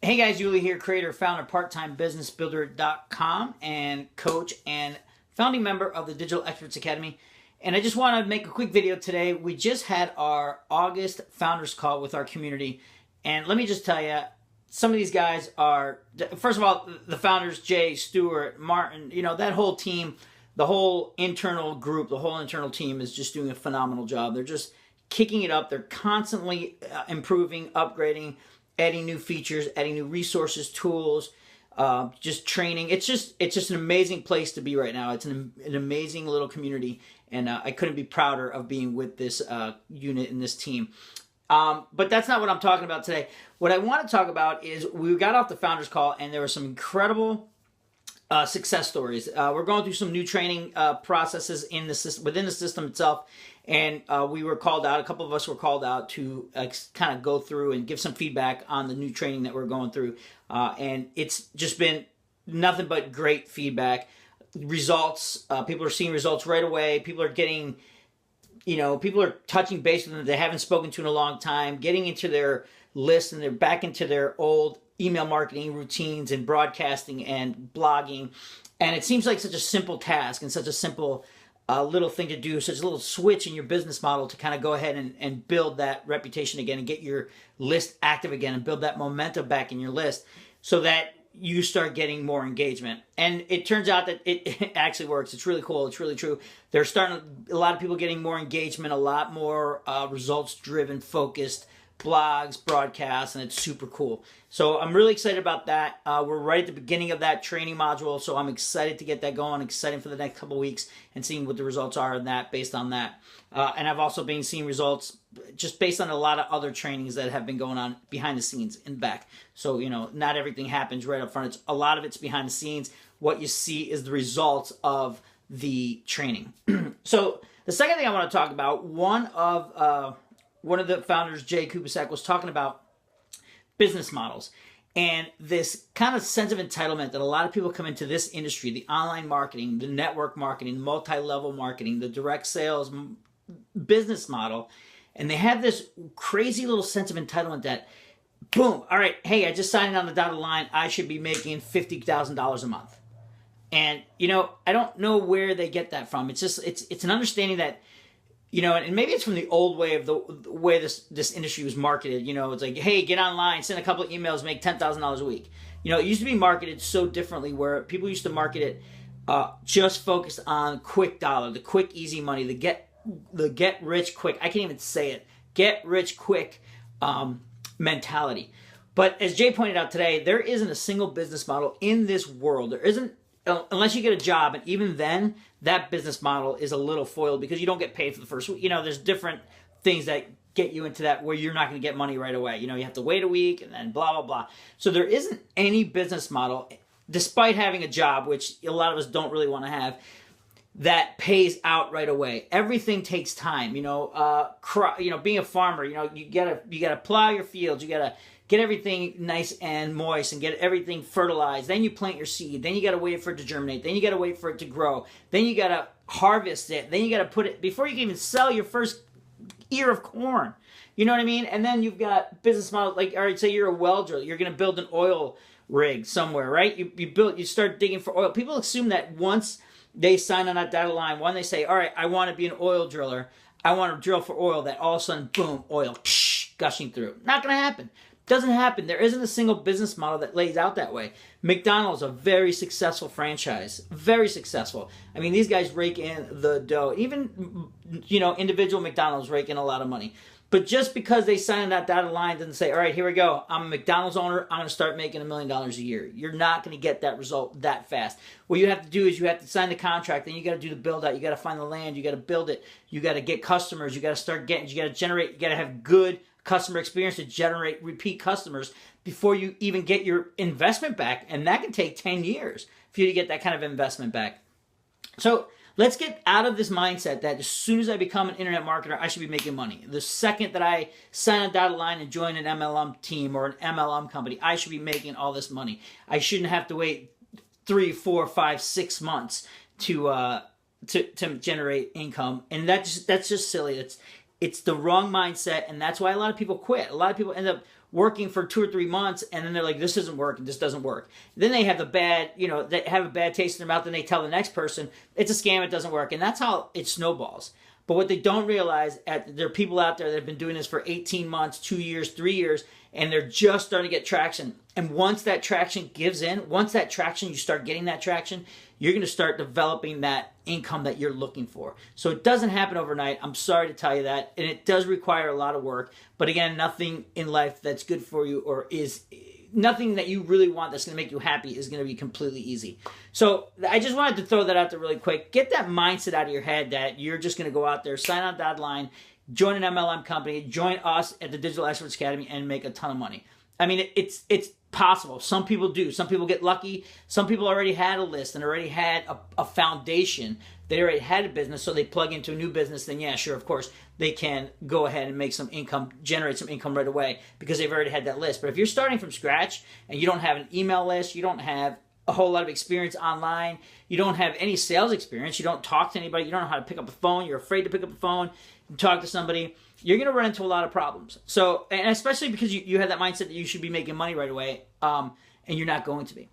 Hey guys, Yuli here, creator, founder, parttimebusinessbuilder.com, and coach and founding member of the Digital Experts Academy. And I just want to make a quick video today. We just had our August founders call with our community. And let me just tell you, some of these guys are, first of all, the founders, Jay, Stuart, Martyn, that whole team, the whole internal group, the whole internal team is just doing a phenomenal job. They're just kicking it up. They're constantly improving, upgrading, adding new features, adding new resources, tools, just training. It's just an amazing place to be right now. It's an amazing little community, and I couldn't be prouder of being with this unit and this team. But that's not what I'm talking about today. What I want to talk about is we got off the founders call, and there were some incredible success stories. We're going through some new training processes in the within the system itself, and we were called out. A couple of us were called out to kind of go through and give some feedback on the new training that we're going through, and it's just been nothing but great feedback. Results, people are seeing results right away. People are getting, people are touching base with them they haven't spoken to in a long time, getting into their list, and they're back into their old email marketing routines and broadcasting and blogging. And it seems like such a simple task and such a simple little thing to do, such a little switch in your business model to kind of go ahead and build that reputation again and get your list active again and build that momentum back in your list so that you start getting more engagement. And it turns out that it actually works. It's really cool. It's really true. They're starting, a lot of people getting more engagement, a lot more results driven, focused blogs, broadcasts, and it's super cool. So I'm really excited about that. We're right at the beginning of that training module, so I'm excited to get that going, excited for the next couple of weeks and seeing what the results are in that, based on that. And I've also been seeing results just based on a lot of other trainings that have been going on behind the scenes and back. So, not everything happens right up front. A lot of it's behind the scenes. What you see is the results of the training. So the second thing I want to talk about, one of the founders, Jay Kubisak, was talking about business models and this kind of sense of entitlement that a lot of people come into this industry, the online marketing, the network marketing, multi-level marketing, the direct sales business model, and they have this crazy little sense of entitlement that, boom, all right, hey, I just signed on the dotted line, I should be making $50,000 a month. And, I don't know where they get that from. It's just, it's an understanding that, and maybe it's from the old way of the way this industry was marketed. It's like, hey, get online, send a couple of emails, make $10,000 a week. It used to be marketed so differently, where people used to market it just focused on quick dollar, the quick, easy money, the get rich quick. I can't even say it. Get rich quick mentality. But as Jay pointed out today, there isn't a single business model in this world. There isn't, unless you get a job, and even then, that business model is a little foiled because you don't get paid for the first week. There's different things that get you into that where you're not going to get money right away. You have to wait a week and then blah, blah, blah. So there isn't any business model, despite having a job, which a lot of us don't really want to have, that pays out right away. Everything takes time. Being a farmer, you gotta plow your fields. You gotta get everything nice and moist and get everything fertilized. Then you plant your seed. Then you got to wait for it to germinate. Then you got to wait for it to grow. Then you got to harvest it. Then you got to put it, before you can even sell your first ear of corn. You know what I mean? And then you've got business models like, all right, say you're a well driller. You're going to build an oil rig somewhere, right? You start digging for oil. People assume that once they sign on that dotted line, when they say, all right, I want to be an oil driller, I want to drill for oil, that all of a sudden, boom, oil gushing through. Not going to happen. Doesn't happen. There isn't a single business model that lays out that way. McDonald's, a very successful franchise. Very successful. I mean, these guys rake in the dough. Even, individual McDonald's rake in a lot of money. But just because they sign that dotted line doesn't say, all right, here we go. I'm a McDonald's owner. I'm going to start making $1 million a year. You're not going to get that result that fast. What you have to do is you have to sign the contract. Then you got to do the build out. You got to find the land. You got to build it. You got to get customers. You got to start getting, you got to generate, you got to have good customer experience to generate repeat customers before you even get your investment back. And that can take 10 years for you to get that kind of investment back. So let's get out of this mindset that as soon as I become an internet marketer, I should be making money. The second that I sign a dotted line and join an MLM team or an MLM company, I should be making all this money. I shouldn't have to wait 3, 4, 5, 6 months to generate income. And that's just silly. It's the wrong mindset, and that's why a lot of people quit. A lot of people end up working for 2 or 3 months, and then they're like, this isn't working, this doesn't work. Then they have the bad, they have a bad taste in their mouth, and they tell the next person, it's a scam, it doesn't work. And that's how it snowballs. But what they don't realize, there are people out there that have been doing this for 18 months, 2 years, 3 years, and they're just starting to get traction. And once that traction gives in, you start getting that traction, you're going to start developing that income that you're looking for. So it doesn't happen overnight. I'm sorry to tell you that. And it does require a lot of work. But again, nothing in life that's good for you or is nothing that you really want that's going to make you happy is going to be completely easy. So I just wanted to throw that out there really quick. Get that mindset out of your head that you're just going to go out there, sign on dotted line, join an MLM company, join us at the Digital Experts Academy, and make a ton of money. I mean, it's possible. Some people do. Some people get lucky. Some people already had a list and already had a foundation. They already had a business, so they plug into a new business. Then yeah, sure, of course, they can go ahead and make some income, generate some income right away because they've already had that list. But if you're starting from scratch and you don't have an email list, you don't have a whole lot of experience online, you don't have any sales experience, you don't talk to anybody, you don't know how to pick up a phone, you're afraid to pick up the phone and talk to somebody, you're going to run into a lot of problems. So, and especially because you have that mindset that you should be making money right away, and you're not going to be.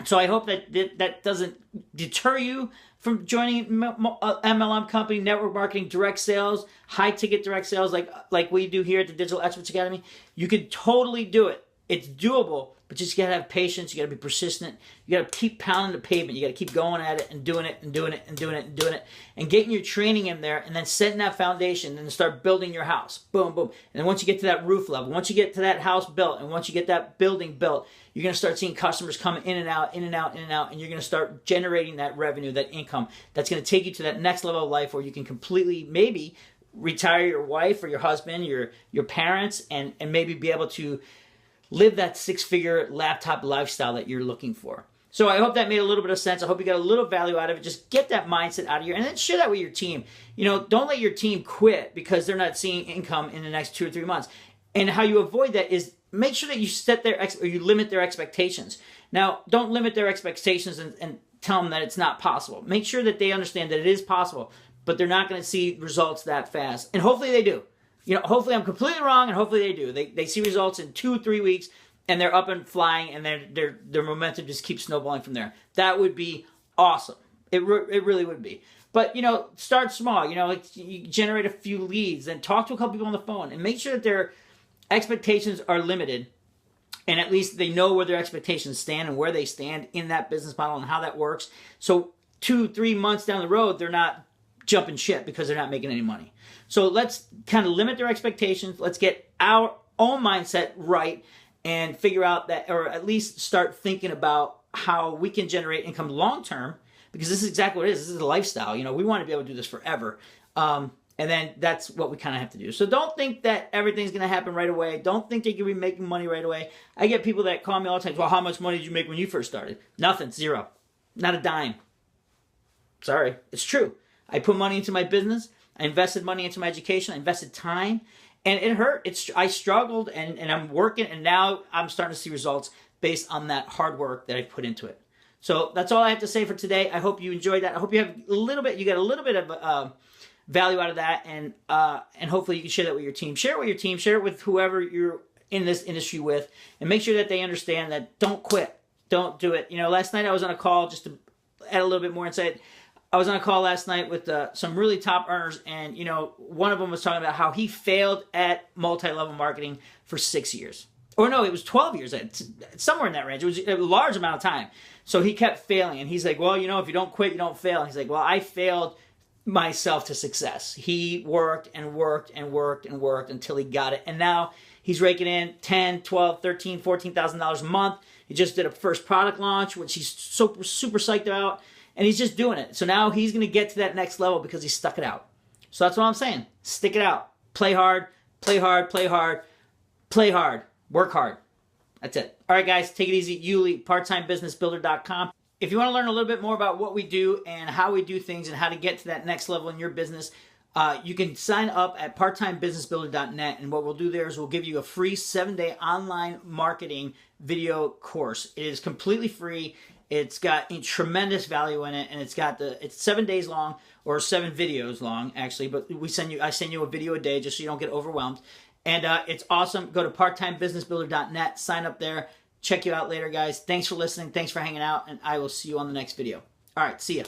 So I hope that doesn't deter you from joining MLM company, network marketing, direct sales, high ticket direct sales like we do here at the Digital Experts Academy. You can totally do it. It's doable, but you just got to have patience. You got to be persistent. You got to keep pounding the pavement. You got to keep going at it and doing it and doing it and doing it and doing it and getting your training in there and then setting that foundation and start building your house. Boom, boom. And then once you get to that roof level, once you get to that house built, and once you get that building built, you're going to start seeing customers coming in and out, in and out, in and out, and you're going to start generating that revenue, that income that's going to take you to that next level of life where you can completely maybe retire your wife or your husband, your parents, and maybe be able to live that six-figure laptop lifestyle that you're looking for. So I hope that made a little bit of sense. I hope you got a little value out of it. Just get that mindset out of here and then share that with your team. Don't let your team quit because they're not seeing income in the next 2 or 3 months. And how you avoid that is make sure that you set or you limit their expectations. Now, don't limit their expectations and tell them that it's not possible. Make sure that they understand that it is possible, but they're not going to see results that fast. And hopefully they do. Hopefully I'm completely wrong, and hopefully they do. They see results in 2 or 3 weeks, and they're up and flying, and their momentum just keeps snowballing from there. That would be awesome. It really would be. But, start small. You generate a few leads, and talk to a couple people on the phone, and make sure that their expectations are limited, and at least they know where their expectations stand and where they stand in that business model and how that works. So 2, 3 months down the road, they're not jumping ship because they're not making any money. So let's kind of limit their expectations. Let's get our own mindset right and figure out that, or at least start thinking about how we can generate income long term, because this is exactly what it is. This is a lifestyle. We want to be able to do this forever. And then that's what we kind of have to do. So don't think that everything's going to happen right away. Don't think that you're going to be making money right away. I get people that call me all the time. Well, how much money did you make when you first started? Nothing. Zero. Not a dime. Sorry. It's true. I put money into my business. I invested money into my education. I invested time, and it hurt. I struggled, and I'm working, and now I'm starting to see results based on that hard work that I put into it. So that's all I have to say for today. I hope you enjoyed that. I hope you got a little bit of value out of that, and hopefully you can share that with your team. Share it with your team. Share it with whoever you're in this industry with, and make sure that they understand that don't quit. Don't do it. Last night I was on a call, just to add a little bit more insight. I was on a call last night with some really top earners, and one of them was talking about how he failed at multi-level marketing for 6 years. Or no, it was 12 years, somewhere in that range. It was a large amount of time. So he kept failing, and he's like, well, if you don't quit, you don't fail. And he's like, well, I failed myself to success. He worked and worked and worked and worked until he got it, and now he's raking in $10,000, $12,000, $13,000, $14,000 a month. He just did a first product launch, which he's super psyched about. And he's just doing it. So now he's going to get to that next level because he stuck it out. So that's what I'm saying. Stick it out. Play hard, play hard, play hard, play hard, work hard. That's it. All right, guys, take it easy. Yuli, parttimebusinessbuilder.com. If you want to learn a little bit more about what we do and how we do things and how to get to that next level in your business, you can sign up at parttimebusinessbuilder.net. And what we'll do there is we'll give you a free 7-day online marketing video course. It is completely free. It's got tremendous value in it, and it's 7 days long, or 7 videos long, actually. But I send you a video a day just so you don't get overwhelmed. And it's awesome. Go to parttimebusinessbuilder.net, sign up there. Check you out later, guys. Thanks for listening. Thanks for hanging out, and I will see you on the next video. All right, see ya.